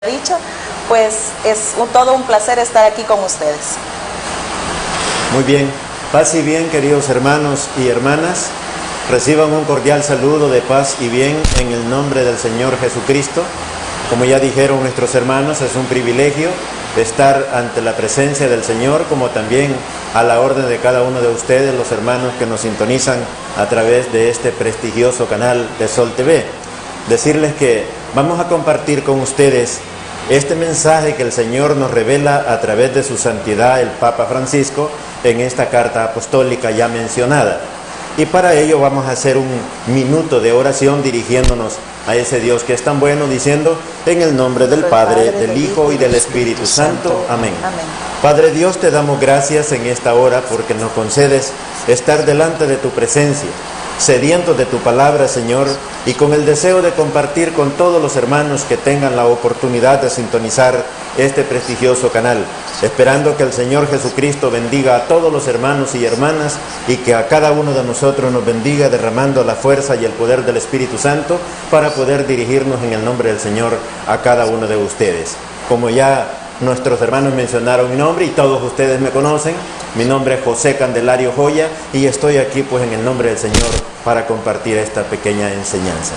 dicho, pues es todo un placer estar aquí con ustedes. Muy bien, paz y bien, queridos hermanos y hermanas, reciban un cordial saludo de paz y bien en el nombre del Señor Jesucristo. Como ya dijeron nuestros hermanos, es un privilegio estar ante la presencia del Señor, como también a la orden de cada uno de ustedes, los hermanos que nos sintonizan a través de este prestigioso canal de Sol TV. Decirles que vamos a compartir con ustedes este mensaje que el Señor nos revela a través de su santidad el Papa Francisco en esta carta apostólica ya mencionada. Y para ello vamos a hacer un minuto de oración dirigiéndonos a ese Dios que es tan bueno, diciendo: en el nombre del Padre, del Hijo y del Espíritu Santo. Amén. Amén. Padre Dios, te damos gracias en esta hora porque nos concedes estar delante de tu presencia, sedientos de tu palabra, Señor, y con el deseo de compartir con todos los hermanos que tengan la oportunidad de sintonizar este prestigioso canal, esperando que el Señor Jesucristo bendiga a todos los hermanos y hermanas y que a cada uno de nosotros nos bendiga, derramando la fuerza y el poder del Espíritu Santo para poder dirigirnos en el nombre del Señor a cada uno de ustedes. Como ya nuestros hermanos mencionaron mi nombre y todos ustedes me conocen, mi nombre es José Candelario Joya y estoy aquí pues en el nombre del Señor para compartir esta pequeña enseñanza.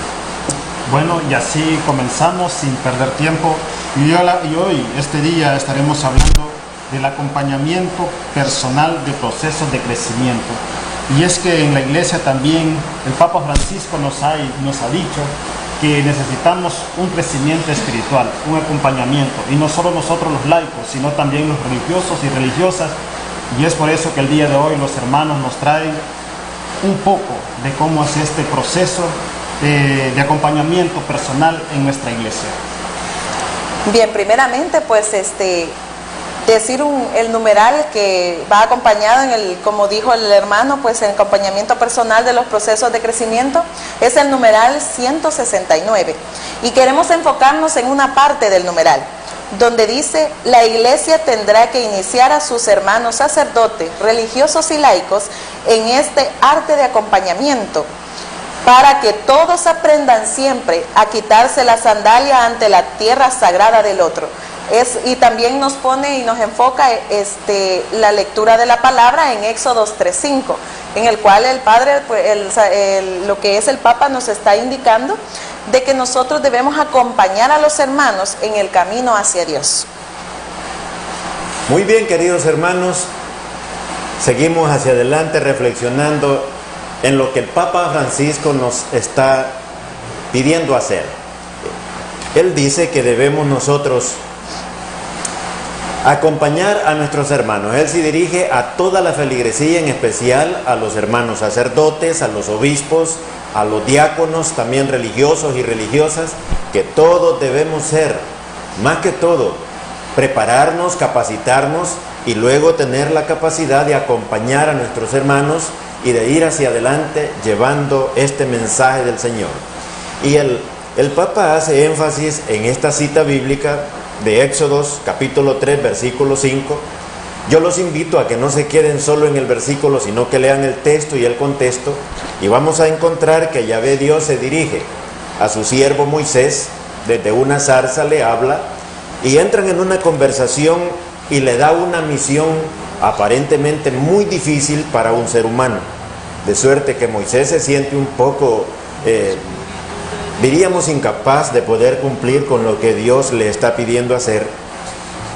Bueno, y así comenzamos sin perder tiempo. Y hoy, este día, estaremos hablando del acompañamiento personal de procesos de crecimiento. Y es que en la iglesia también el Papa Francisco nos ha dicho que necesitamos un crecimiento espiritual, un acompañamiento. Y no solo nosotros los laicos, sino también los religiosos y religiosas. Y es por eso que el día de hoy los hermanos nos traen un poco de cómo es este proceso de acompañamiento personal en nuestra iglesia. Bien, primeramente pues decir el numeral que va acompañado como dijo el hermano, pues el acompañamiento personal de los procesos de crecimiento es el numeral 169 y queremos enfocarnos en una parte del numeral donde dice: la iglesia tendrá que iniciar a sus hermanos sacerdotes, religiosos y laicos en este arte de acompañamiento, para que todos aprendan siempre a quitarse la sandalia ante la tierra sagrada del otro. Y también nos pone y nos enfoca la lectura de la palabra en Éxodo 3:5, en el cual el Padre, lo que es el Papa, nos está indicando de que nosotros debemos acompañar a los hermanos en el camino hacia Dios. Muy bien, queridos hermanos, seguimos hacia adelante reflexionando en lo que el Papa Francisco nos está pidiendo hacer. Él dice que debemos nosotros acompañar a nuestros hermanos. Él se dirige a toda la feligresía, en especial a los hermanos sacerdotes, a los obispos, a los diáconos, también religiosos y religiosas, que todos debemos ser, más que todo, prepararnos, capacitarnos y luego tener la capacidad de acompañar a nuestros hermanos y de ir hacia adelante llevando este mensaje del Señor. Y el Papa hace énfasis en esta cita bíblica de Éxodos capítulo 3 versículo 5. Yo los invito a que no se queden solo en el versículo, sino que lean el texto y el contexto, y vamos a encontrar que Yahvé Dios se dirige a su siervo Moisés, desde una zarza le habla, y entran en una conversación y le da una misión aparentemente muy difícil para un ser humano, de suerte que Moisés se siente un poco, diríamos, incapaz de poder cumplir con lo que Dios le está pidiendo hacer.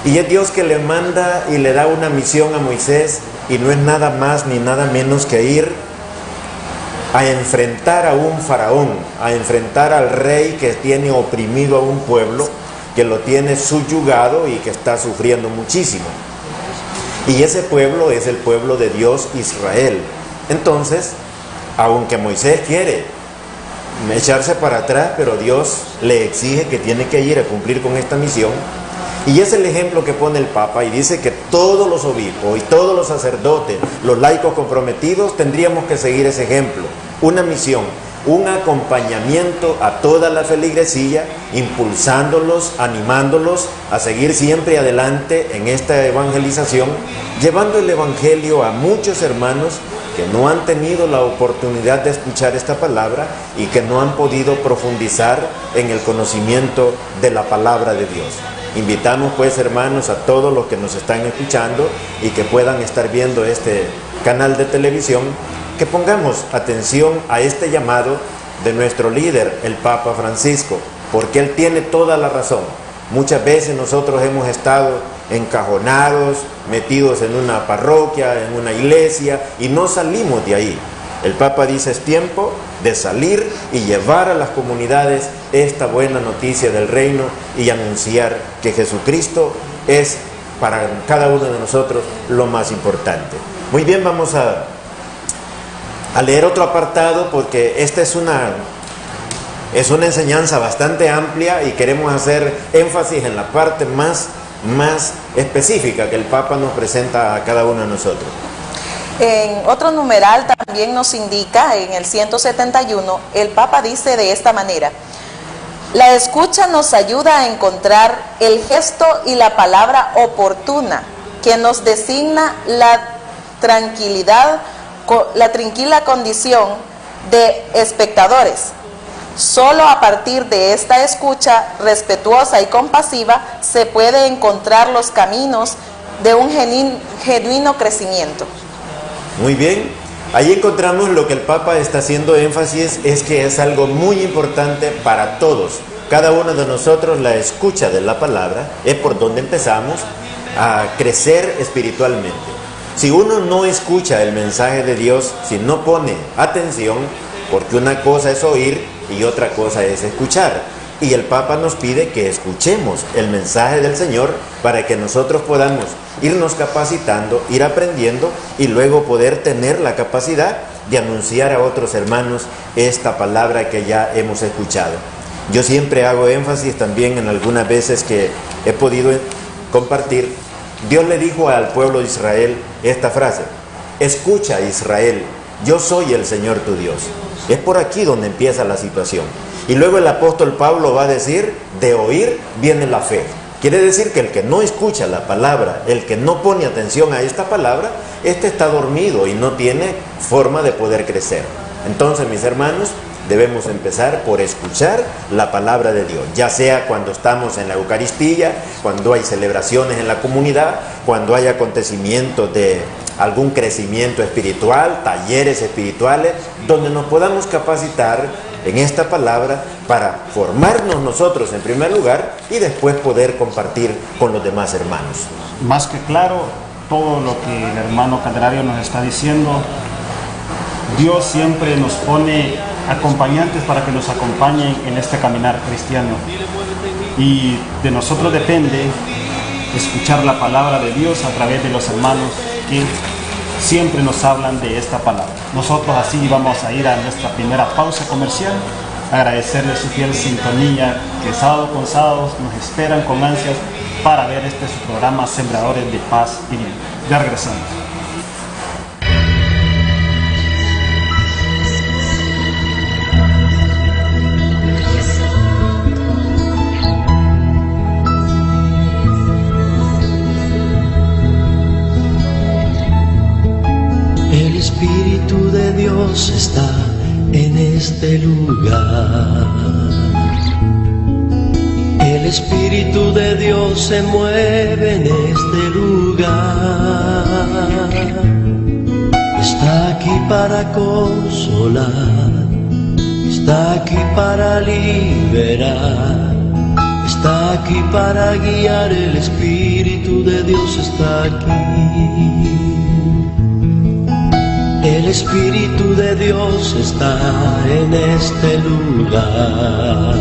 Y es Dios que le manda y le da una misión a Moisés, y no es nada más ni nada menos que ir a enfrentar a un faraón, a enfrentar al rey que tiene oprimido a un pueblo, que lo tiene subyugado y que está sufriendo muchísimo. Y ese pueblo es el pueblo de Dios, Israel. Entonces, aunque Moisés quiere echarse para atrás, pero Dios le exige que tiene que ir a cumplir con esta misión. Y es el ejemplo que pone el Papa, y dice que todos los obispos y todos los sacerdotes, los laicos comprometidos, tendríamos que seguir ese ejemplo. Una misión, un acompañamiento a toda la feligresía, impulsándolos, animándolos a seguir siempre adelante en esta evangelización, llevando el evangelio a muchos hermanos que no han tenido la oportunidad de escuchar esta palabra y que no han podido profundizar en el conocimiento de la palabra de Dios. Invitamos pues, hermanos, a todos los que nos están escuchando y que puedan estar viendo este canal de televisión, que pongamos atención a este llamado de nuestro líder, el Papa Francisco, porque él tiene toda la razón. Muchas veces nosotros hemos estado encajonados, metidos en una parroquia, en una iglesia, y no salimos de ahí. El Papa dice: es tiempo de salir y llevar a las comunidades esta buena noticia del reino y anunciar que Jesucristo es para cada uno de nosotros lo más importante. Muy bien, vamos a leer otro apartado, porque esta es una enseñanza bastante amplia y queremos hacer énfasis en la parte más específica que el Papa nos presenta a cada uno de nosotros. En otro numeral también nos indica, en el 171, el Papa dice de esta manera: la escucha nos ayuda a encontrar el gesto y la palabra oportuna que nos designa la tranquila condición de espectadores. Solo a partir de esta escucha respetuosa y compasiva se puede encontrar los caminos de un genuino crecimiento. Muy bien, ahí encontramos lo que el Papa está haciendo énfasis, es que es algo muy importante para todos. Cada uno de nosotros, la escucha de la palabra es por donde empezamos a crecer espiritualmente. Si uno no escucha el mensaje de Dios, si no pone atención, porque una cosa es oír y otra cosa es escuchar. Y el Papa nos pide que escuchemos el mensaje del Señor para que nosotros podamos irnos capacitando, ir aprendiendo y luego poder tener la capacidad de anunciar a otros hermanos esta palabra que ya hemos escuchado. Yo siempre hago énfasis también en algunas veces que he podido compartir. Dios le dijo al pueblo de Israel esta frase: escucha, Israel, yo soy el Señor tu Dios. Es por aquí donde empieza la situación. Y luego el apóstol Pablo va a decir: de oír viene la fe. Quiere decir que el que no escucha la palabra, el que no pone atención a esta palabra, está dormido y no tiene forma de poder crecer. Entonces, mis hermanos, debemos empezar por escuchar la palabra de Dios, ya sea cuando estamos en la Eucaristía, cuando hay celebraciones en la comunidad, cuando hay acontecimientos de algún crecimiento espiritual, talleres espirituales, donde nos podamos capacitar en esta palabra para formarnos nosotros en primer lugar y después poder compartir con los demás hermanos. Más que claro, todo lo que el hermano Candelario nos está diciendo, Dios siempre nos pone acompañantes para que nos acompañen en este caminar cristiano. Y de nosotros depende escuchar la palabra de Dios a través de los hermanos que siempre nos hablan de esta palabra. Nosotros así vamos a ir a nuestra primera pausa comercial, agradecerles su fiel sintonía, que sábado con sábado nos esperan con ansias para ver su programa Sembradores de Paz y Bien. Ya regresamos. El Espíritu de Dios está en este lugar. El Espíritu de Dios se mueve en este lugar. Está aquí para consolar, está aquí para liberar, está aquí para guiar. El Espíritu de Dios está aquí. El Espíritu de Dios está en este lugar.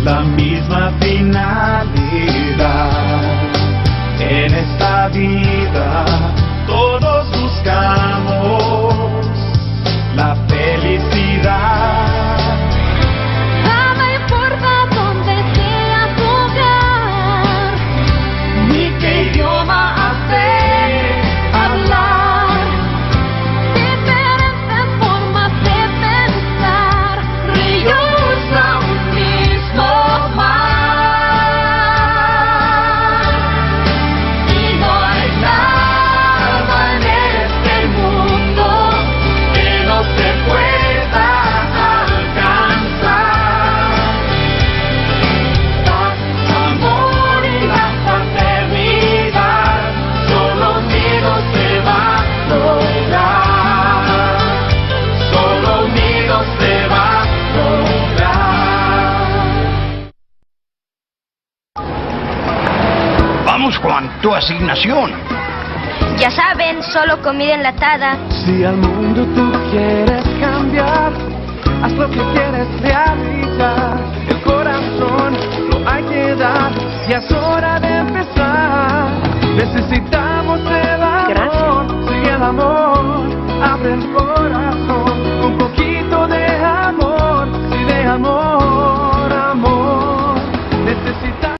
La misma finalidad en esta vida, todos buscan Vamos, Juan, tu asignación. Ya saben, solo comida enlatada. Si al mundo tú quieres cambiar, haz lo que quieres realizar. El corazón lo hay que dar, ya es hora de empezar. Necesitamos el amor, sigue el amor, abre el corazón. Un poquito de amor, sí, de amor, amor. Necesitamos.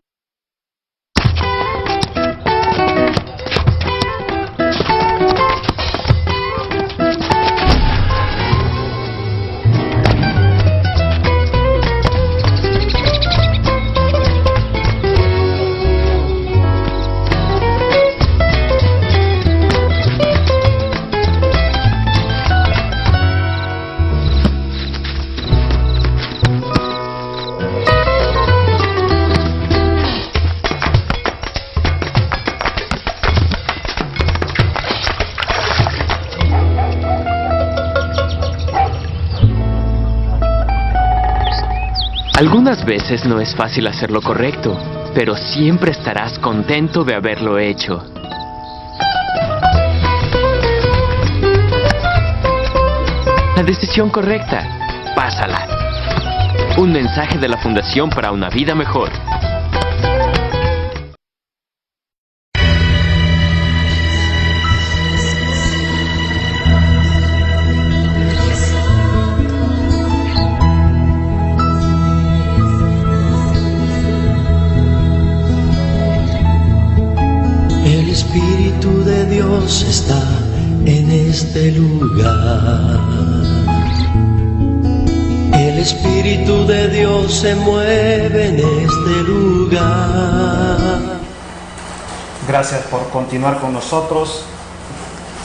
Algunas veces no es fácil hacer lo correcto, pero siempre estarás contento de haberlo hecho. La decisión correcta, pásala. Un mensaje de la Fundación para una Vida Mejor. El Espíritu de Dios está en este lugar. El Espíritu de Dios se mueve en este lugar. Gracias por continuar con nosotros.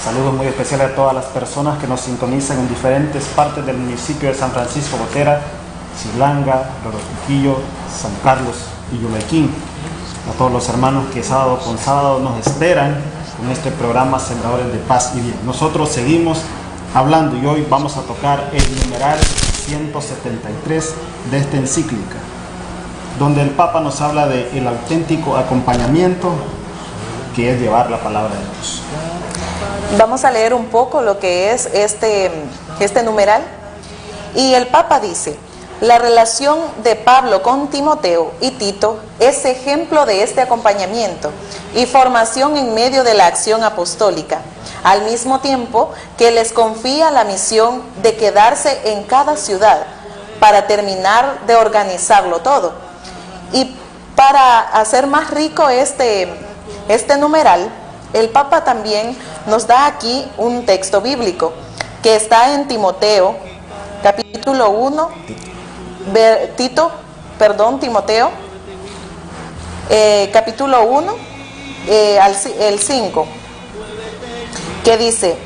Saludos muy especiales a todas las personas que nos sintonizan en diferentes partes del municipio de San Francisco Gotera, Chilanga, Lorocuquillo, San Carlos y Yumequín. A todos los hermanos que sábado con sábado nos esperan en este programa Sembradores de Paz y Bien. Nosotros seguimos hablando y hoy vamos a tocar el numeral 173 de esta encíclica, donde el Papa nos habla del auténtico acompañamiento que es llevar la palabra de Dios. Vamos a leer un poco lo que es este numeral. Y el Papa dice: la relación de Pablo con Timoteo y Tito es ejemplo de este acompañamiento y formación en medio de la acción apostólica, al mismo tiempo que les confía la misión de quedarse en cada ciudad para terminar de organizarlo todo. Y para hacer más rico este numeral, el Papa también nos da aquí un texto bíblico que está en Timoteo, capítulo 1, Timoteo, capítulo 1, el 5, que dice: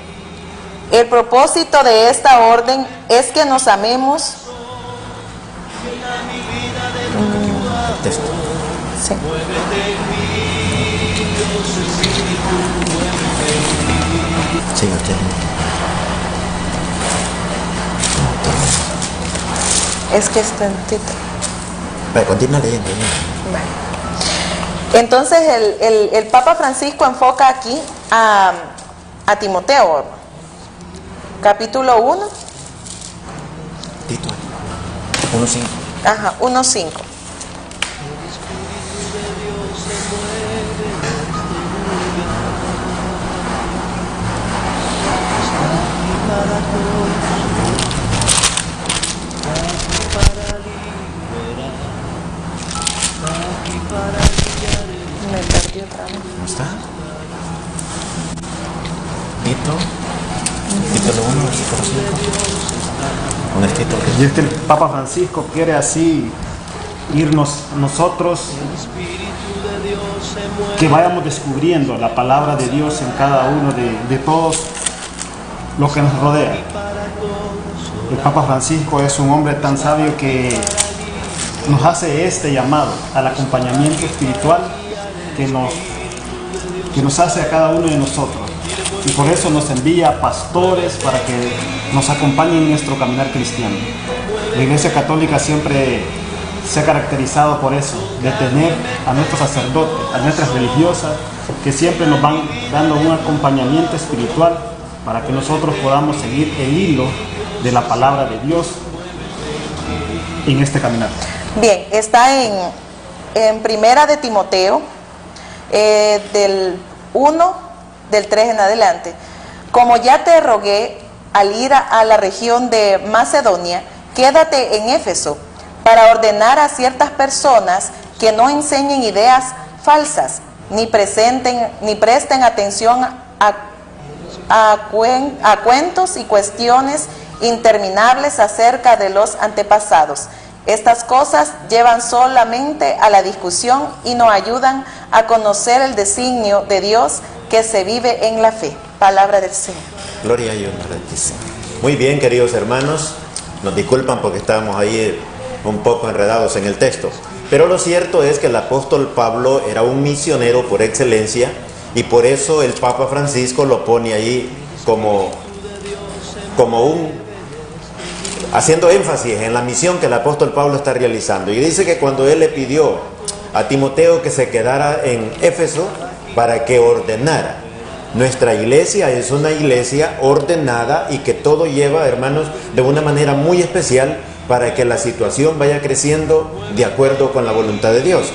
el propósito de esta orden es que nos amemos. Sí. Es que es tantito. Pero continúa leyendo. Vale. Entonces el Papa Francisco enfoca aquí a Timoteo, capítulo 1. Tito 1:5. Ajá, 1:5. Me perdí otra vez. ¿Cómo está? Tito 1, versículo 5. Un escrito Y el Papa Francisco quiere así irnos nosotros, que vayamos descubriendo la palabra de Dios en cada uno de todos los que nos rodea. El Papa Francisco es un hombre tan sabio que nos hace este llamado al acompañamiento espiritual que nos hace a cada uno de nosotros, y por eso nos envía pastores para que nos acompañen en nuestro caminar cristiano. La Iglesia Católica siempre se ha caracterizado por eso, de tener a nuestros sacerdotes, a nuestras religiosas, que siempre nos van dando un acompañamiento espiritual para que nosotros podamos seguir el hilo de la palabra de Dios en este caminar. Bien, está en Primera de Timoteo, del 1, del 3 en adelante. Como ya te rogué al ir a la región de Macedonia, quédate en Éfeso para ordenar a ciertas personas que no enseñen ideas falsas, ni presten atención a cuentos y cuestiones interminables acerca de los antepasados. Estas cosas llevan solamente a la discusión y no ayudan a conocer el designio de Dios que se vive en la fe. Palabra del Señor. Gloria a Dios. Muy bien, queridos hermanos, nos disculpan porque estábamos ahí un poco enredados en el texto, pero lo cierto es que el apóstol Pablo era un misionero por excelencia, y por eso el Papa Francisco lo pone ahí como haciendo énfasis en la misión que el apóstol Pablo está realizando. Y dice que cuando él le pidió a Timoteo que se quedara en Éfeso para que ordenara, nuestra iglesia es una iglesia ordenada y que todo lleva, hermanos, de una manera muy especial para que la situación vaya creciendo de acuerdo con la voluntad de Dios.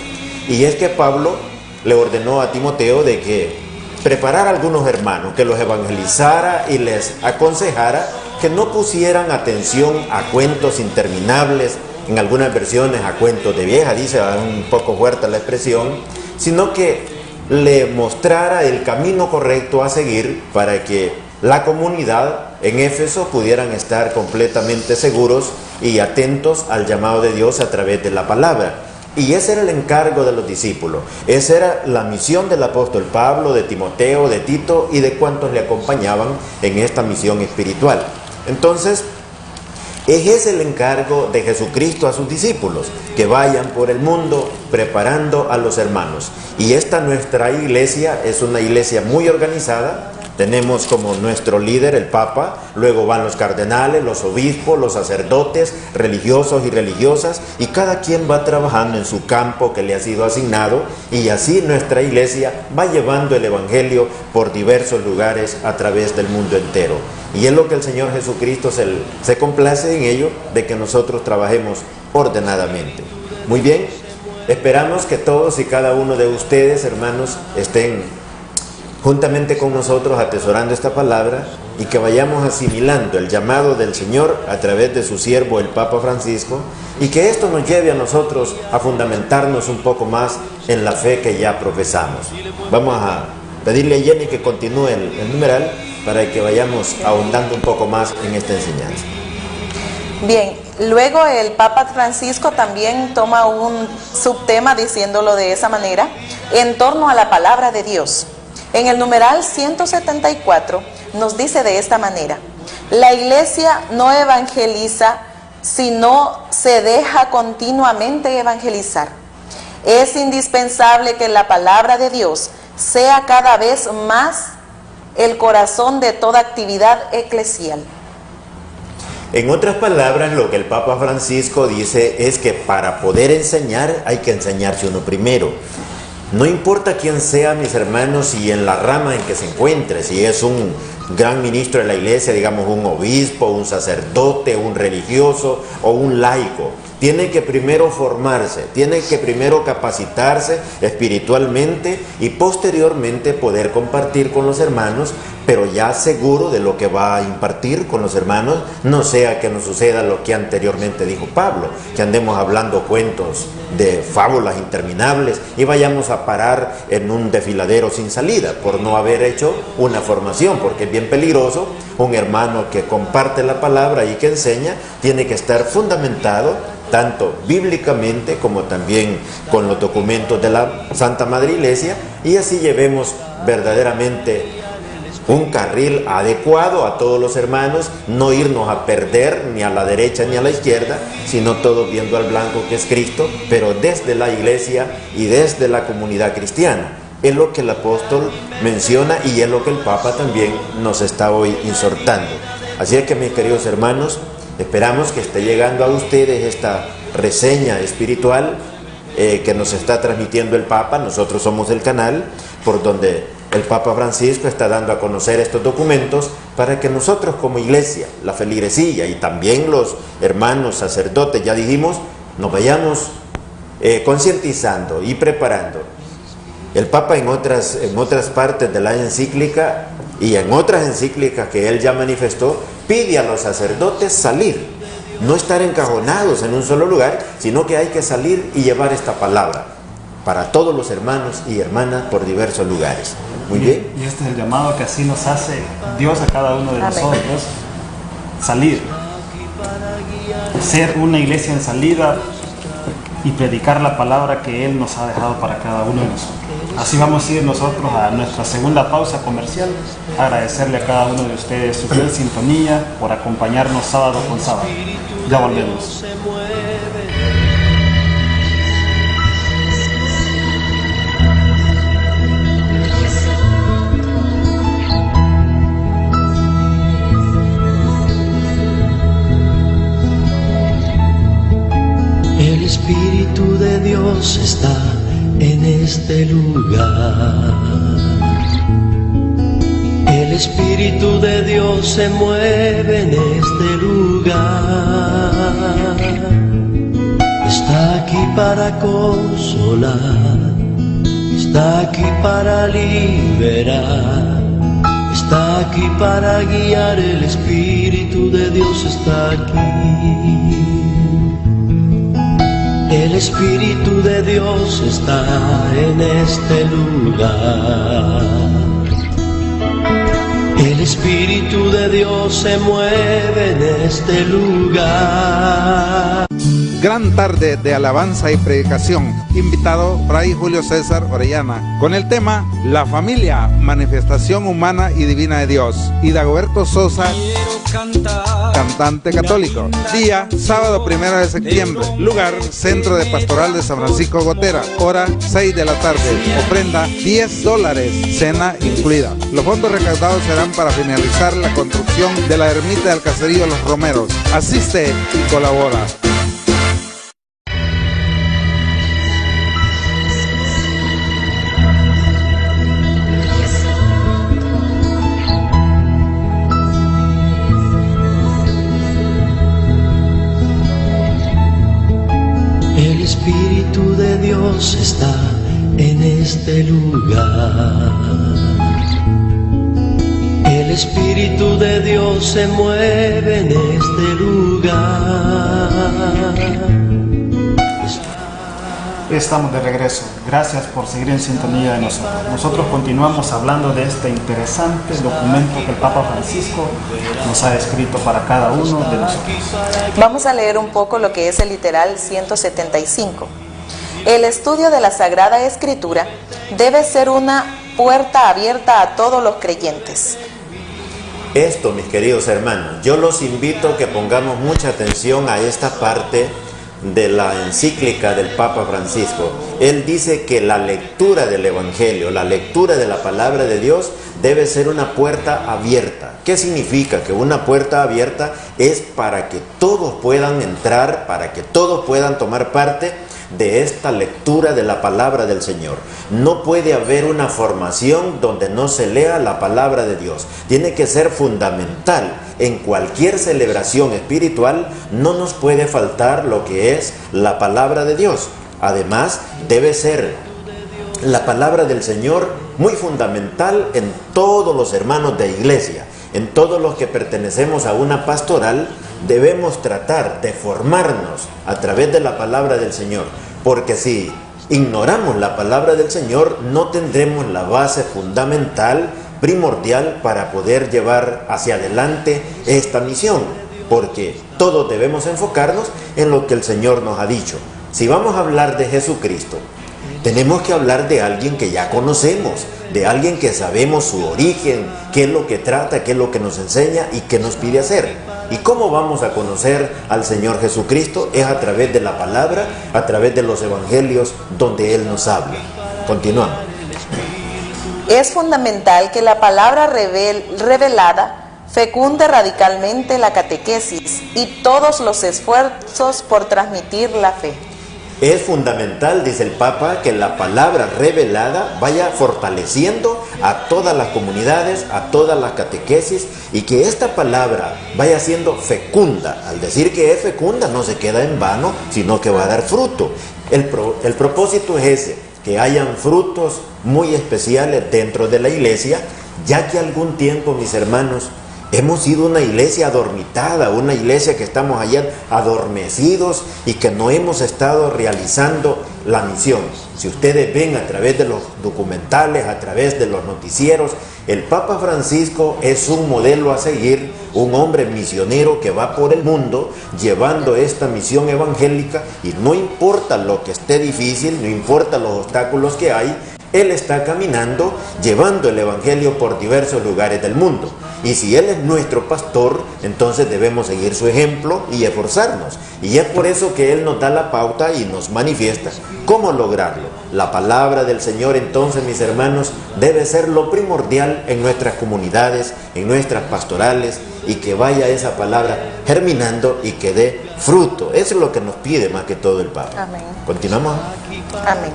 Y es que Pablo le ordenó a Timoteo de que preparara a algunos hermanos, que los evangelizara y les aconsejara que no pusieran atención a cuentos interminables, en algunas versiones a cuentos de vieja, dice un poco fuerte la expresión, sino que le mostrara el camino correcto a seguir para que la comunidad en Éfeso pudieran estar completamente seguros y atentos al llamado de Dios a través de la palabra. Y ese era el encargo de los discípulos, esa era la misión del apóstol Pablo, de Timoteo, de Tito y de cuantos le acompañaban en esta misión espiritual. Entonces, ese es el encargo de Jesucristo a sus discípulos, que vayan por el mundo preparando a los hermanos. Y esta nuestra iglesia es una iglesia muy organizada. Tenemos como nuestro líder el Papa, luego van los cardenales, los obispos, los sacerdotes, religiosos y religiosas, y cada quien va trabajando en su campo que le ha sido asignado, y así nuestra iglesia va llevando el evangelio por diversos lugares a través del mundo entero. Y es lo que el Señor Jesucristo se complace en ello, de que nosotros trabajemos ordenadamente. Muy bien, esperamos que todos y cada uno de ustedes, hermanos, estén juntamente con nosotros atesorando esta palabra y que vayamos asimilando el llamado del Señor a través de su siervo el Papa Francisco, y que esto nos lleve a nosotros a fundamentarnos un poco más en la fe que ya profesamos. Vamos a pedirle a Jenny que continúe el numeral para que vayamos ahondando un poco más en esta enseñanza. Bien, luego el Papa Francisco también toma un subtema diciéndolo de esa manera, en torno a la palabra de Dios. En el numeral 174 nos dice de esta manera: la iglesia no evangeliza, sino se deja continuamente evangelizar. Es indispensable que la palabra de Dios sea cada vez más el corazón de toda actividad eclesial. En otras palabras, lo que el Papa Francisco dice es que para poder enseñar hay que enseñarse uno primero. No importa quién sea, mis hermanos, y en la rama en que se encuentre, si es un gran ministro de la iglesia, digamos un obispo, un sacerdote, un religioso o un laico, tiene que primero formarse, tiene que primero capacitarse espiritualmente y posteriormente poder compartir con los hermanos, pero ya seguro de lo que va a impartir con los hermanos, no sea que nos suceda lo que anteriormente dijo Pablo, que andemos hablando cuentos de fábulas interminables y vayamos a parar en un desfiladero sin salida por no haber hecho una formación, porque es bien peligroso. Un hermano que comparte la palabra y que enseña tiene que estar fundamentado tanto bíblicamente como también con los documentos de la Santa Madre Iglesia, y así llevemos verdaderamente un carril adecuado a todos los hermanos, no irnos a perder ni a la derecha ni a la izquierda, sino todos viendo al blanco que es Cristo, pero desde la iglesia y desde la comunidad cristiana. Es lo que el apóstol menciona y es lo que el Papa también nos está hoy exhortando. Así es que, mis queridos hermanos, esperamos que esté llegando a ustedes esta reseña espiritual que nos está transmitiendo el Papa. Nosotros somos el canal por donde el Papa Francisco está dando a conocer estos documentos para que nosotros como iglesia, la feligresía y también los hermanos sacerdotes, ya dijimos, nos vayamos concientizando y preparando. El Papa en otras partes de la encíclica y en otras encíclicas que él ya manifestó, pide a los sacerdotes salir, no estar encajonados en un solo lugar, sino que hay que salir y llevar esta palabra para todos los hermanos y hermanas por diversos lugares. Muy bien. Y este es el llamado que así nos hace Dios a cada uno de nosotros, salir, ser una iglesia en salida y predicar la palabra que Él nos ha dejado para cada uno de nosotros. Así vamos a ir nosotros a nuestra segunda pausa comercial. Agradecerle a cada uno de ustedes su fiel sintonía por acompañarnos sábado con sábado. Ya volvemos. El Espíritu de Dios está en este lugar. El Espíritu de Dios se mueve en este lugar. Está aquí para consolar, está aquí para liberar, está aquí para guiar. El Espíritu de Dios está aquí. El Espíritu de Dios está en este lugar. El Espíritu de Dios se mueve en este lugar. Gran tarde de alabanza y predicación. Invitado Fray Julio César Orellana. Con el tema La familia, manifestación humana y divina de Dios. Y Dagoberto Sosa, cantante católico. Día, sábado 1 de septiembre. Lugar, Centro de Pastoral de San Francisco Gotera. Hora, 6 de la tarde. Ofrenda, $10. Cena incluida. Los fondos recaudados serán para finalizar la construcción de la ermita del caserío Los Romeros. Asiste y colabora. El Espíritu de Dios está en este lugar. El Espíritu de Dios se mueve en este lugar. Estamos de regreso. Gracias por seguir en sintonía de nosotros. Nosotros continuamos hablando de este interesante documento que el Papa Francisco nos ha escrito para cada uno de nosotros. Vamos a leer un poco lo que es el literal 175. El estudio de la Sagrada Escritura debe ser una puerta abierta a todos los creyentes. Esto, mis queridos hermanos, yo los invito a que pongamos mucha atención a esta parte de la encíclica del Papa Francisco. Él dice que la lectura del Evangelio, la lectura de la palabra de Dios debe ser una puerta abierta. ¿Qué significa? Que una puerta abierta es para que todos puedan entrar, para que todos puedan tomar parte de esta lectura de la palabra del Señor. No puede haber una formación donde no se lea la palabra de Dios. Tiene que ser fundamental. En cualquier celebración espiritual no nos puede faltar lo que es la palabra de Dios. Además, debe ser la palabra del Señor muy fundamental en todos los hermanos de iglesia. En todos los que pertenecemos a una pastoral, debemos tratar de formarnos a través de la palabra del Señor, porque si ignoramos la palabra del Señor, no tendremos la base fundamental, primordial, para poder llevar hacia adelante esta misión, porque todos debemos enfocarnos en lo que el Señor nos ha dicho. Si vamos a hablar de Jesucristo, tenemos que hablar de alguien que ya conocemos, de alguien que sabemos su origen, qué es lo que trata, qué es lo que nos enseña y qué nos pide hacer. ¿Y cómo vamos a conocer al Señor Jesucristo? Es a través de la palabra, a través de los evangelios donde Él nos habla. Continuamos. Es fundamental que la palabra revelada fecunde radicalmente la catequesis y todos los esfuerzos por transmitir la fe. Es fundamental, dice el Papa, que la palabra revelada vaya fortaleciendo a todas las comunidades, a todas las catequesis, y que esta palabra vaya siendo fecunda. Al decir que es fecunda, no se queda en vano, sino que va a dar fruto. El propósito es ese, que hayan frutos muy especiales dentro de la iglesia, ya que algún tiempo, mis hermanos, hemos sido una iglesia adormitada, una iglesia que estamos allá adormecidos y que no hemos estado realizando la misión. Si ustedes ven a través de los documentales, a través de los noticieros, el Papa Francisco es un modelo a seguir, un hombre misionero que va por el mundo llevando esta misión evangélica, y no importa lo que esté difícil, no importa los obstáculos que hay, él está caminando, llevando el evangelio por diversos lugares del mundo. Y si Él es nuestro pastor, entonces debemos seguir su ejemplo y esforzarnos. Y es por eso que Él nos da la pauta y nos manifiesta cómo lograrlo. La palabra del Señor, entonces, mis hermanos, debe ser lo primordial en nuestras comunidades, en nuestras pastorales, y que vaya esa palabra germinando y que dé fruto. Eso es lo que nos pide más que todo el Papa. Amén. ¿Continuamos? Amén.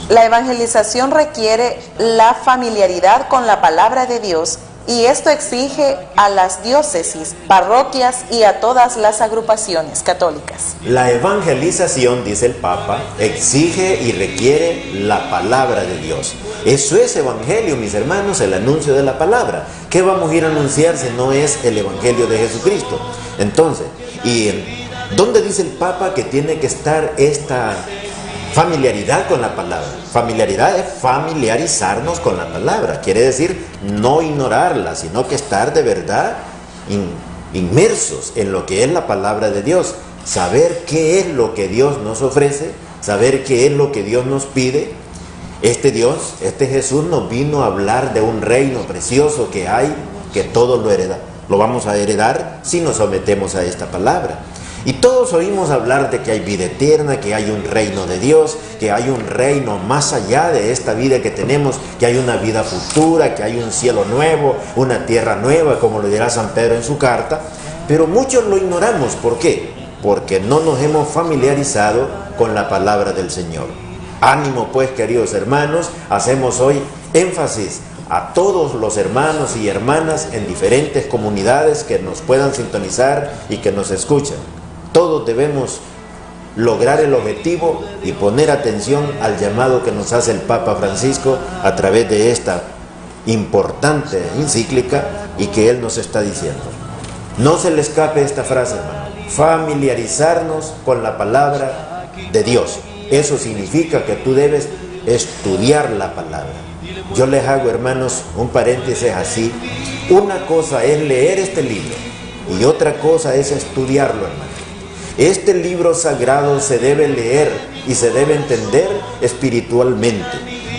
La evangelización requiere la familiaridad con la palabra de Dios, y esto exige a las diócesis, parroquias y a todas las agrupaciones católicas. La evangelización, dice el Papa, exige y requiere la palabra de Dios. Eso es evangelio, mis hermanos, el anuncio de la palabra. ¿Qué vamos a ir a anunciar si no es el evangelio de Jesucristo? Entonces, ¿dónde dice el Papa que tiene que estar esta familiaridad con la palabra? Familiaridad es familiarizarnos con la palabra, quiere decir no ignorarla, sino que estar de verdad inmersos en lo que es la palabra de Dios, saber qué es lo que Dios nos ofrece, saber qué es lo que Dios nos pide. Este Dios, este Jesús nos vino a hablar de un reino precioso que hay, que todos lo vamos a heredar si nos sometemos a esta palabra. Y todos oímos hablar de que hay vida eterna, que hay un reino de Dios, que hay un reino más allá de esta vida que tenemos, que hay una vida futura, que hay un cielo nuevo, una tierra nueva, como lo dirá San Pedro en su carta. Pero muchos lo ignoramos. ¿Por qué? Porque no nos hemos familiarizado con la palabra del Señor. Ánimo pues, queridos hermanos, hacemos hoy énfasis a todos los hermanos y hermanas en diferentes comunidades que nos puedan sintonizar y que nos escuchan. Todos debemos lograr el objetivo y poner atención al llamado que nos hace el Papa Francisco a través de esta importante encíclica, y que él nos está diciendo. No se le escape esta frase, hermano: familiarizarnos con la palabra de Dios. Eso significa que tú debes estudiar la palabra. Yo les hago, hermanos, un paréntesis así. Una cosa es leer este libro y otra cosa es estudiarlo, hermano. Este libro sagrado se debe leer y se debe entender espiritualmente.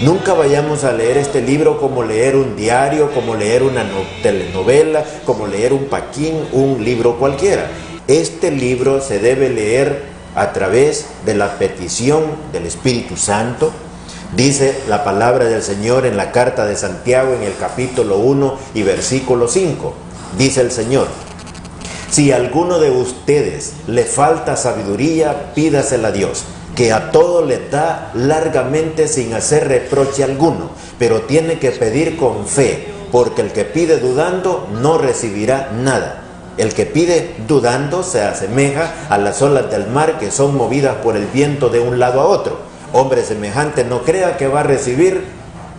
Nunca vayamos a leer este libro como leer un diario, como leer una telenovela, como leer un paquín, un libro cualquiera. Este libro se debe leer a través de la petición del Espíritu Santo. Dice la palabra del Señor en la carta de Santiago, en el capítulo 1 y versículo 5. Dice el Señor: si a alguno de ustedes le falta sabiduría, pídasela a Dios, que a todo le da largamente sin hacer reproche alguno, pero tiene que pedir con fe, porque el que pide dudando no recibirá nada. El que pide dudando se asemeja a las olas del mar, que son movidas por el viento de un lado a otro. Hombre semejante no crea que va a recibir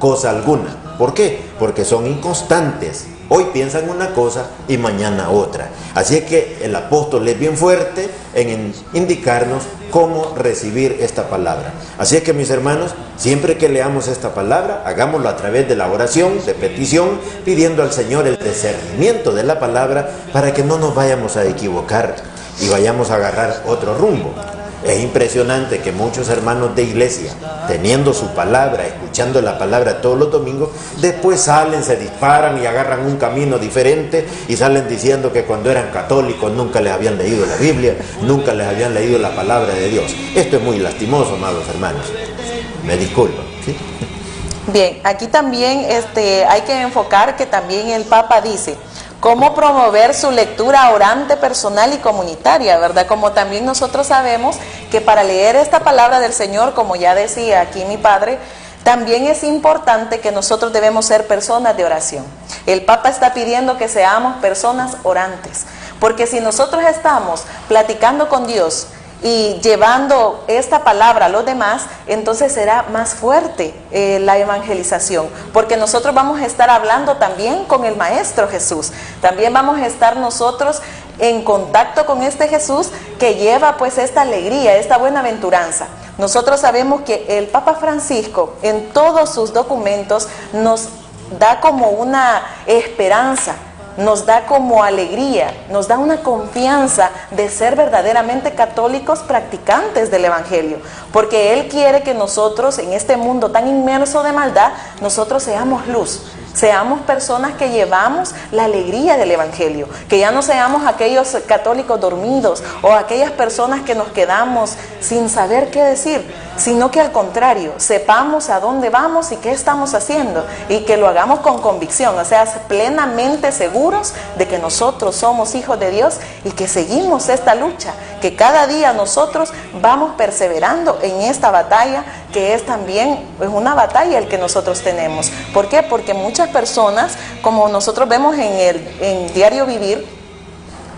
cosa alguna. ¿Por qué? Porque son inconstantes. Hoy piensan una cosa y mañana otra. Así es que el apóstol es bien fuerte en indicarnos cómo recibir esta palabra. Así es que, mis hermanos, siempre que leamos esta palabra, hagámoslo a través de la oración, de petición, pidiendo al Señor el discernimiento de la palabra para que no nos vayamos a equivocar y vayamos a agarrar otro rumbo. Es impresionante que muchos hermanos de iglesia, teniendo su palabra, escuchando la palabra todos los domingos, después salen, se disparan y agarran un camino diferente y salen diciendo que cuando eran católicos nunca les habían leído la Biblia, nunca les habían leído la palabra de Dios. Esto es muy lastimoso, amados hermanos. Me disculpo, ¿sí? Bien, aquí también hay que enfocar que también el Papa dice: cómo promover su lectura orante personal y comunitaria, ¿verdad? Como también nosotros sabemos que para leer esta palabra del Señor, como ya decía aquí mi padre, también es importante que nosotros debemos ser personas de oración. El Papa está pidiendo que seamos personas orantes, porque si nosotros estamos platicando con Dios y llevando esta palabra a los demás, entonces será más fuerte la evangelización, porque nosotros vamos a estar hablando también con el Maestro Jesús, también vamos a estar nosotros en contacto con este Jesús que lleva pues esta alegría, esta buenaventuranza. Nosotros sabemos que el Papa Francisco en todos sus documentos nos da como una esperanza, nos da como alegría, nos da una confianza de ser verdaderamente católicos practicantes del Evangelio, porque Él quiere que nosotros en este mundo tan inmerso de maldad, nosotros seamos luz, seamos personas que llevamos la alegría del Evangelio, que ya no seamos aquellos católicos dormidos o aquellas personas que nos quedamos sin saber qué decir, sino que al contrario, sepamos a dónde vamos y qué estamos haciendo y que lo hagamos con convicción, o sea, plenamente seguros de que nosotros somos hijos de Dios y que seguimos esta lucha, que cada día nosotros vamos perseverando en esta batalla, que es también una batalla el que nosotros tenemos. ¿Por qué? Porque muchas personas, como nosotros vemos en Diario Vivir,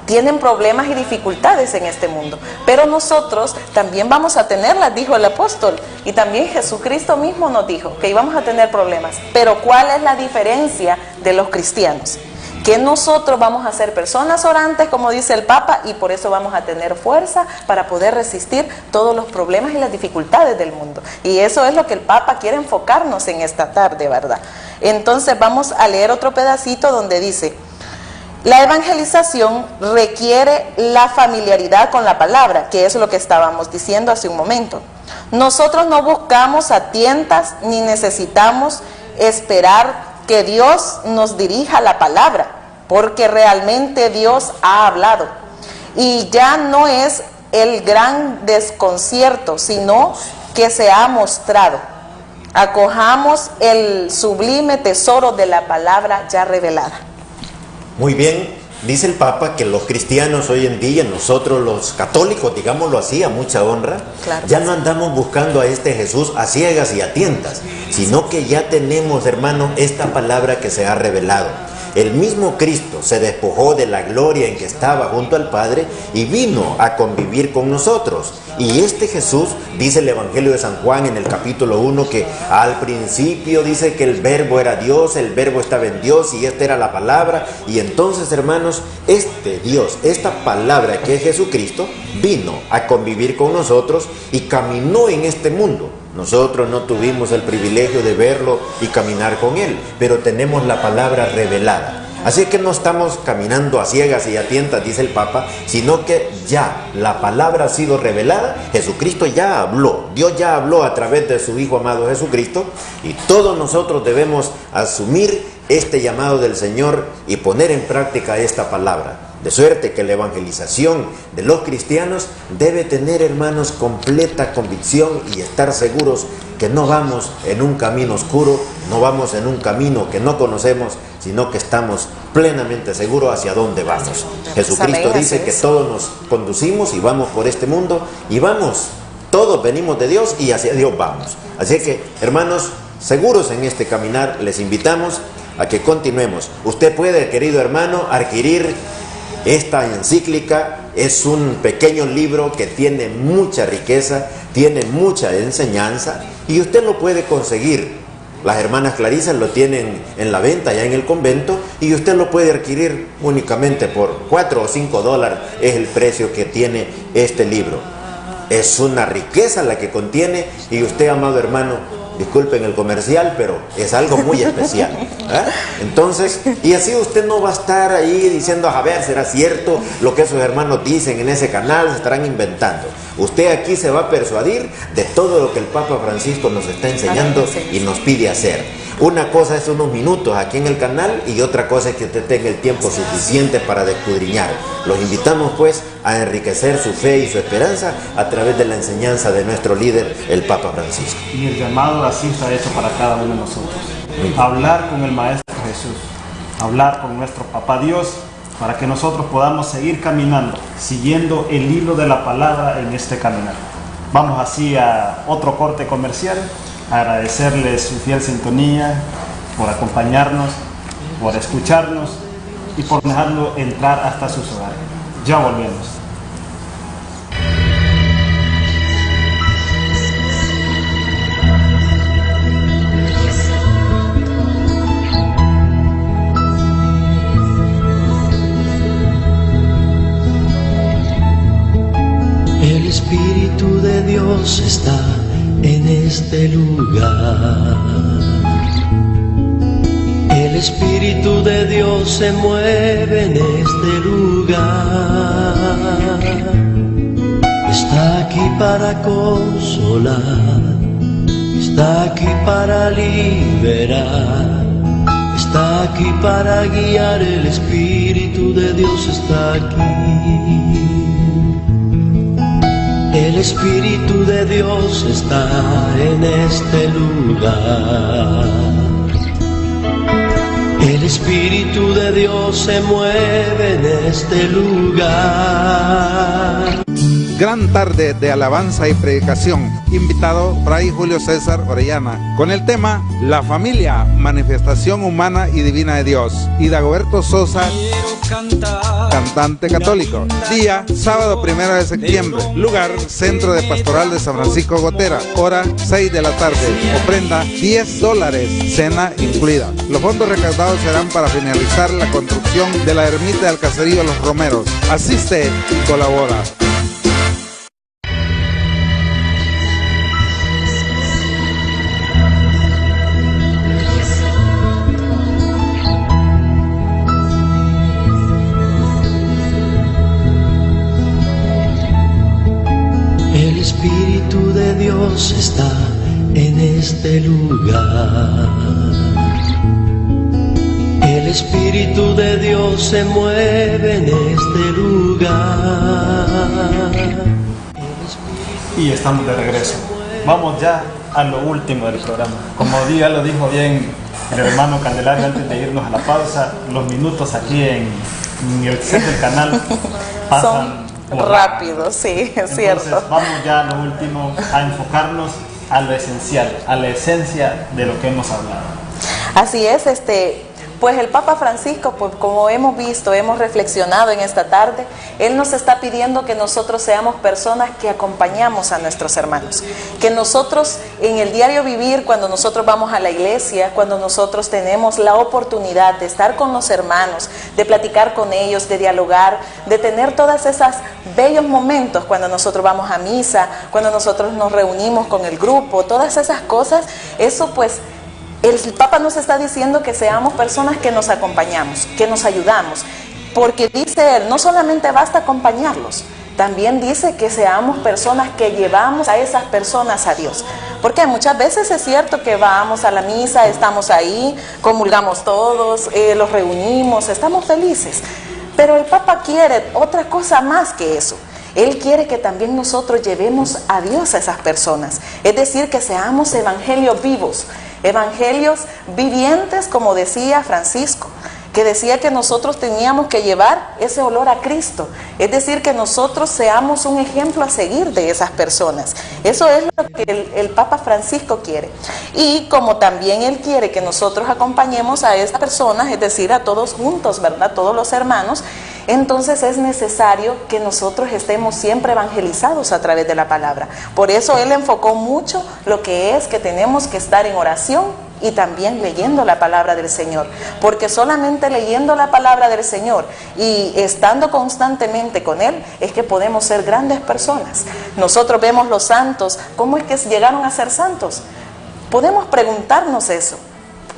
tienen problemas y dificultades en este mundo, pero nosotros también vamos a tenerlas, dijo el apóstol, y también Jesucristo mismo nos dijo que íbamos a tener problemas. Pero ¿cuál es la diferencia de los cristianos? Que nosotros vamos a ser personas orantes, como dice el Papa, y por eso vamos a tener fuerza para poder resistir todos los problemas y las dificultades del mundo. Y eso es lo que el Papa quiere enfocarnos en esta tarde, ¿verdad? Entonces vamos a leer otro pedacito donde dice: la evangelización requiere la familiaridad con la palabra, que es lo que estábamos diciendo hace un momento. Nosotros no buscamos a tientas ni necesitamos esperar que Dios nos dirija la palabra, porque realmente Dios ha hablado. Y ya no es el gran desconcierto, sino que se ha mostrado. Acojamos el sublime tesoro de la palabra ya revelada. Muy bien, dice el Papa que los cristianos hoy en día, nosotros los católicos, digámoslo así, a mucha honra, claro, ya no andamos buscando a este Jesús a ciegas y a tientas, sino que ya tenemos, hermanos, esta palabra que se ha revelado. El mismo Cristo se despojó de la gloria en que estaba junto al Padre y vino a convivir con nosotros. Y este Jesús, dice el Evangelio de San Juan en el capítulo 1, que al principio dice que el verbo era Dios, el verbo estaba en Dios y esta era la palabra. Y entonces, hermanos, este Dios, esta palabra que es Jesucristo, vino a convivir con nosotros y caminó en este mundo. Nosotros no tuvimos el privilegio de verlo y caminar con Él, pero tenemos la palabra revelada. Así que no estamos caminando a ciegas y a tientas, dice el Papa, sino que ya la palabra ha sido revelada. Jesucristo ya habló, Dios ya habló a través de su Hijo amado Jesucristo, y todos nosotros debemos asumir este llamado del Señor y poner en práctica esta palabra. De suerte que la evangelización de los cristianos debe tener, hermanos, completa convicción y estar seguros que no vamos en un camino oscuro, no vamos en un camino que no conocemos, sino que estamos plenamente seguros hacia dónde vamos. Jesucristo dice que todos nos conducimos y vamos por este mundo y vamos, todos venimos de Dios y hacia Dios vamos. Así que, hermanos, seguros en este caminar, les invitamos a que continuemos. Usted puede, querido hermano, adquirir esta encíclica. Es un pequeño libro que tiene mucha riqueza, tiene mucha enseñanza y usted lo puede conseguir. Las hermanas Clarisas lo tienen en la venta ya en el convento y usted lo puede adquirir únicamente por $4 o $5, es el precio que tiene este libro. Es una riqueza la que contiene y usted, amado hermano, disculpen el comercial, pero es algo muy especial. Entonces, y así usted no va a estar ahí diciendo, a ver, ¿será cierto lo que esos hermanos dicen en ese canal? Se estarán inventando. Usted aquí se va a persuadir de todo lo que el Papa Francisco nos está enseñando y nos pide hacer. Una cosa es unos minutos aquí en el canal y otra cosa es que usted tenga el tiempo suficiente para escudriñar. Los invitamos pues a enriquecer su fe y su esperanza a través de la enseñanza de nuestro líder, el Papa Francisco. Y el llamado así está hecho para cada uno de nosotros. Hablar con el Maestro Jesús. hablar con nuestro Papá Dios, para que nosotros podamos seguir caminando, siguiendo el hilo de la palabra en este caminar. Vamos así a otro corte comercial, agradecerles su fiel sintonía, por acompañarnos, por escucharnos y por dejarlo entrar hasta sus hogares. Ya volvemos. El Espíritu de Dios está en este lugar. El Espíritu de Dios se mueve en este lugar. Está aquí para consolar, está aquí para liberar, está aquí para guiar. El Espíritu de Dios está aquí. El Espíritu de Dios está en este lugar. El Espíritu de Dios se mueve en este lugar. Gran tarde de alabanza y predicación. Invitado Fray Julio César Orellana. Con el tema La familia, manifestación humana y divina de Dios. Y Dagoberto Sosa, cantante católico. Día, sábado 1 de septiembre. Lugar, Centro de Pastoral de San Francisco Gotera. Hora, 6 de la tarde. Ofrenda, $10. Cena incluida. Los fondos recaudados serán para finalizar la construcción de la ermita del caserío Los Romeros. Asiste y colabora. El Espíritu de Dios está en este lugar. El Espíritu de Dios se mueve en este lugar. Y estamos de regreso. Vamos ya a lo último del programa. Como ya lo dijo bien el hermano Candelario antes de irnos a la pausa, los minutos aquí en el set del canal pasan rápido, sí, es cierto. Vamos ya a lo último, a enfocarnos a lo esencial, a la esencia de lo que hemos hablado. Así es, pues el Papa Francisco, pues como hemos visto, hemos reflexionado en esta tarde, él nos está pidiendo que nosotros seamos personas que acompañamos a nuestros hermanos, que nosotros en el diario vivir, cuando nosotros vamos a la iglesia, cuando nosotros tenemos la oportunidad de estar con los hermanos, de platicar con ellos, de dialogar, de tener todas esas bellos momentos cuando nosotros vamos a misa, cuando nosotros nos reunimos con el grupo, todas esas cosas, eso pues el Papa nos está diciendo que seamos personas que nos acompañamos, que nos ayudamos, porque dice él, no solamente basta acompañarlos, también dice que seamos personas que llevamos a esas personas a Dios, porque muchas veces es cierto que vamos a la misa, estamos ahí, comulgamos todos, los reunimos, estamos felices, pero el Papa quiere otra cosa más que eso. Él quiere que también nosotros llevemos a Dios a esas personas, es decir, que seamos evangelios vivos, evangelios vivientes, como decía Francisco, que decía que nosotros teníamos que llevar ese olor a Cristo, es decir, que nosotros seamos un ejemplo a seguir de esas personas. Eso es lo que el Papa Francisco quiere. Y como también él quiere que nosotros acompañemos a esas personas, es decir, a todos juntos, ¿verdad? Todos los hermanos, entonces es necesario que nosotros estemos siempre evangelizados a través de la palabra. Por eso él enfocó mucho lo que es que tenemos que estar en oración y también leyendo la palabra del Señor, porque solamente leyendo la palabra del Señor y estando constantemente con Él es que podemos ser grandes personas. Nosotros vemos los santos, ¿cómo es que llegaron a ser santos? Podemos preguntarnos eso.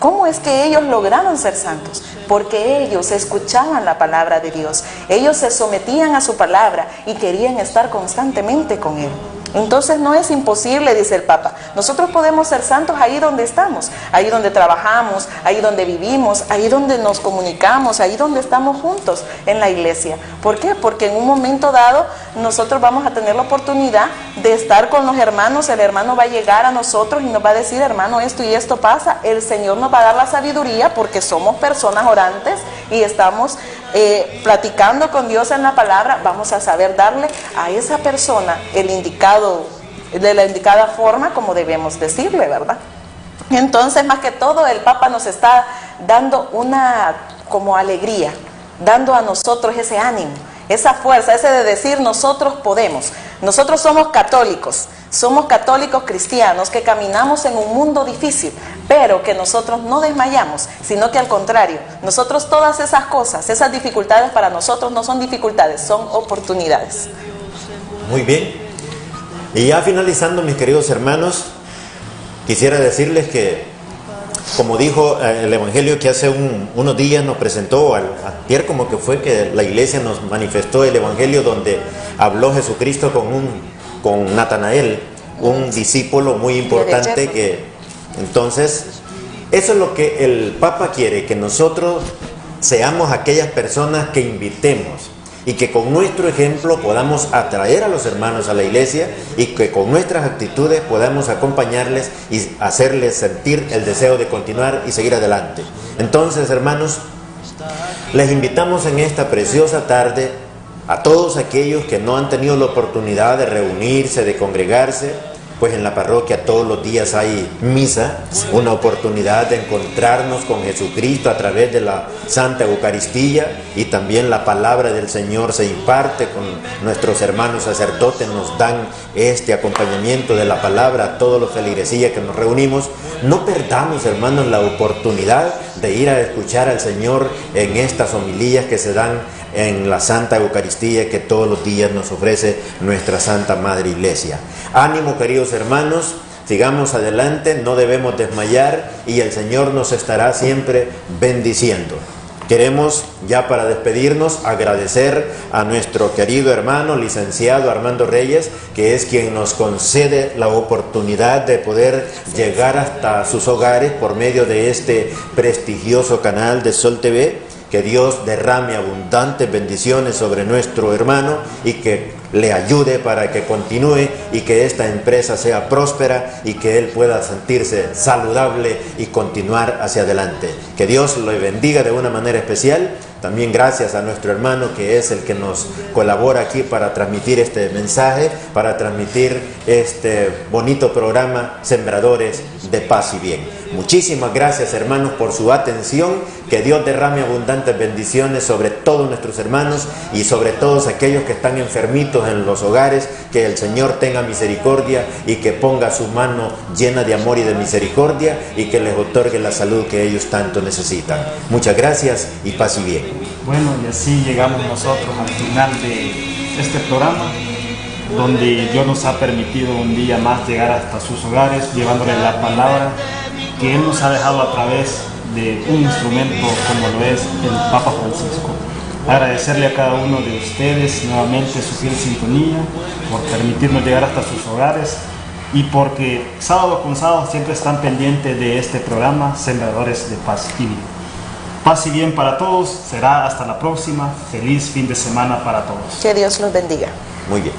¿Cómo es que ellos lograron ser santos? Porque ellos escuchaban la palabra de Dios, ellos se sometían a su palabra y querían estar constantemente con Él. Entonces no es imposible, dice el Papa. Nosotros podemos ser santos ahí donde estamos, ahí donde trabajamos, ahí donde vivimos, ahí donde nos comunicamos, ahí donde estamos juntos en la iglesia. ¿Por qué? Porque en un momento dado nosotros vamos a tener la oportunidad de estar con los hermanos. El hermano va a llegar a nosotros y nos va a decir: hermano, esto y esto pasa. El Señor nos va a dar la sabiduría porque somos personas orantes y estamos platicando con Dios en la palabra. Vamos a saber darle a esa persona el indicado, de la indicada forma, como debemos decirle, ¿verdad? Entonces, más que todo, el Papa nos está dando una como alegría, dando a nosotros ese ánimo, esa fuerza, ese de decir: nosotros podemos. Nosotros somos católicos cristianos que caminamos en un mundo difícil, pero que nosotros no desmayamos, sino que al contrario, nosotros todas esas cosas, esas dificultades para nosotros no son dificultades, son oportunidades. Muy bien. Y ya finalizando, mis queridos hermanos, quisiera decirles que, como dijo el Evangelio que hace unos días nos presentó, ayer como que fue que la iglesia nos manifestó el Evangelio donde habló Jesucristo con Natanael, un discípulo muy importante, que entonces eso es lo que el Papa quiere, que nosotros seamos aquellas personas que invitemos y que con nuestro ejemplo podamos atraer a los hermanos a la iglesia y que con nuestras actitudes podamos acompañarles y hacerles sentir el deseo de continuar y seguir adelante. Entonces, hermanos, les invitamos en esta preciosa tarde a todos aquellos que no han tenido la oportunidad de reunirse, de congregarse, pues en la parroquia todos los días hay misa, una oportunidad de encontrarnos con Jesucristo a través de la Santa Eucaristía, y también la palabra del Señor se imparte con nuestros hermanos sacerdotes, nos dan este acompañamiento de la palabra a todos los feligresillas que nos reunimos. No perdamos, hermanos, la oportunidad de ir a escuchar al Señor en estas homilías que se dan en la Santa Eucaristía que todos los días nos ofrece nuestra Santa Madre Iglesia. Ánimo, queridos hermanos, sigamos adelante, no debemos desmayar y el Señor nos estará siempre bendiciendo. Queremos, ya para despedirnos, agradecer a nuestro querido hermano, licenciado Armando Reyes, que es quien nos concede la oportunidad de poder llegar hasta sus hogares por medio de este prestigioso canal de Sol TV. Que Dios derrame abundantes bendiciones sobre nuestro hermano y que le ayude para que continúe y que esta empresa sea próspera y que él pueda sentirse saludable y continuar hacia adelante. Que Dios lo bendiga de una manera especial. También gracias a nuestro hermano que es el que nos colabora aquí para transmitir este mensaje, para transmitir este bonito programa Sembradores de Paz y Bien. Muchísimas gracias, hermanos, por su atención. Que Dios derrame abundantes bendiciones sobre todos nuestros hermanos y sobre todos aquellos que están enfermitos en los hogares. Que el Señor tenga misericordia y que ponga su mano llena de amor y de misericordia y que les otorgue la salud que ellos tanto necesitan. Muchas gracias y paz y bien. Bueno, y así llegamos nosotros al final de este programa, donde Dios nos ha permitido un día más llegar hasta sus hogares, llevándoles la palabra que Él nos ha dejado a través de un instrumento como lo es el Papa Francisco. Agradecerle a cada uno de ustedes nuevamente su fiel sintonía, por permitirnos llegar hasta sus hogares y porque sábado con sábado siempre están pendientes de este programa Sembradores de Paz y Bien. Paz y bien para todos, será hasta la próxima. Feliz fin de semana para todos. Que Dios los bendiga. Muy bien.